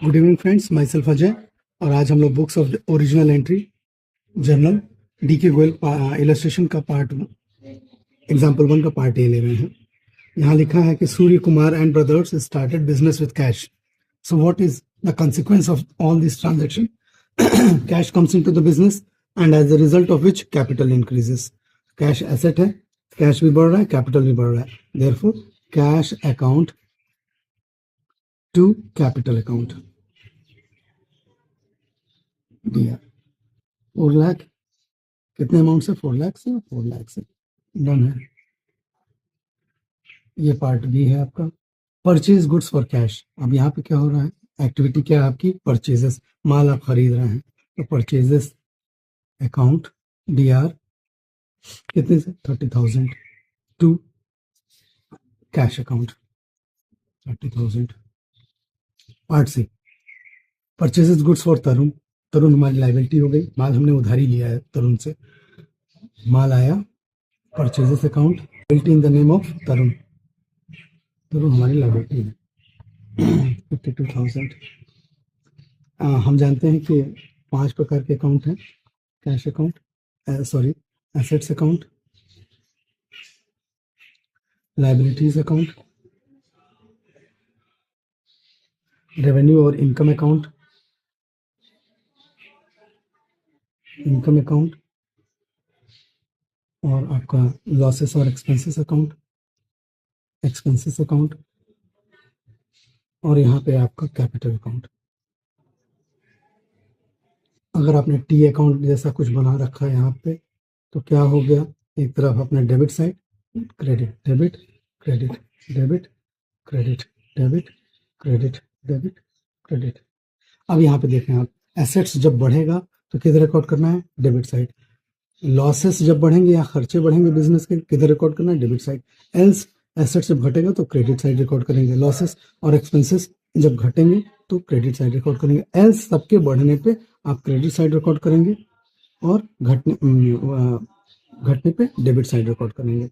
Good evening friends, my self Ajay. और आज हम लोग books of original entry journal D के गोयल इलस्ट्रेशन का पार्ट एग्जाम्पल 1 का पार्ट ए ले रहे हैं। यहाँ लिखा है कि Surya Kumar and brothers started business with cash. So what is the consequence of all this transaction? Cash comes into the business and as the result of which capital increases. Cash asset है, cash भी बढ़ रहा है, capital भी बढ़ रहा है। Therefore cash account to capital account दिया 4 लाख। कितने अमाउंट से? 4 लाख से। 4 लाख से डन है। ये पार्ट बी है आपका, परचेज गुड्स फॉर कैश। अब यहाँ पे क्या हो रहा है? एक्टिविटी क्या है आपकी? परचेजेस, माल आप खरीद रहे हैं। तो परचेजेस अकाउंट डी आर कितने से? 30,000 to cash account 30,000। Part C, purchases goods for Tarun. Tarun हमारी लाइबिलिटी हो गई, माल हमने उधारी लिया है तरुण से, माल आया purchases account, liability in the name of Tarun. Tarun हमारी लाइबिलिटी है 52,000। हम जानते हैं कि 5 प्रकार के अकाउंट हैं। Cash account, assets account, liabilities account, revenue और इनकम अकाउंट, और आपका लॉसेस और एक्सपेंसेस अकाउंट, और यहाँ पे आपका कैपिटल अकाउंट। अगर आपने टी अकाउंट जैसा कुछ बना रखा है यहाँ पे, तो क्या हो गया? एक तरफ अपने debit side, credit debit, credit debit, credit debit, credit debit, credit. अब यहाँ पे देखें आप, एसेट्स जब बढ़ेगा तो किधर रिकॉर्ड करना है? Debit side. लॉसेस जब बढ़ेंगे या खर्चे बढ़ेंगे बिजनेस के, किधर रिकॉर्ड करना है? Debit side. एल्स एसेट्स जब घटेगा तो क्रेडिट साइड रिकॉर्ड करेंगे। लॉसेस और एक्सपेंसेस जब घटेंगे तो क्रेडिट साइड रिकॉर्ड करेंगे। एल्स सबके बढ़ने पे आप क्रेडिट साइड रिकॉर्ड करेंगे और घटने पे डेबिट साइड रिकॉर्ड करेंगे।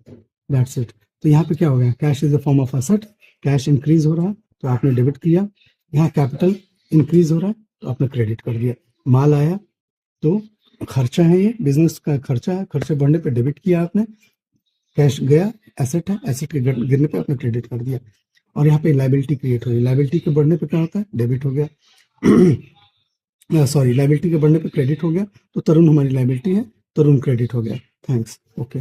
That's it. तो यहाँ पे क्या हो गया? Cash is the form of asset. Cash increase हो रहा है तो आपने डेबिट किया। यहाँ कैपिटल इंक्रीज हो रहा है तो आपने क्रेडिट कर दिया। माल आया तो खर्चा है, ये बिजनेस का खर्चा है, खर्चे बढ़ने पे डेबिट किया आपने। कैश गया, एसेट है, एसेट के गिरने पे आपने क्रेडिट कर दिया। और यहाँ पे लाइबिलिटी क्रिएट हो गई। लाइबिलिटी के बढ़ने पे क्या होता है? डेबिट हो गया। लाइबिलिटी के बढ़ने पे क्रेडिट हो गया। तो तरुण हमारी लाइबिलिटी है, तरुण क्रेडिट हो गया। थैंक्स। ओके।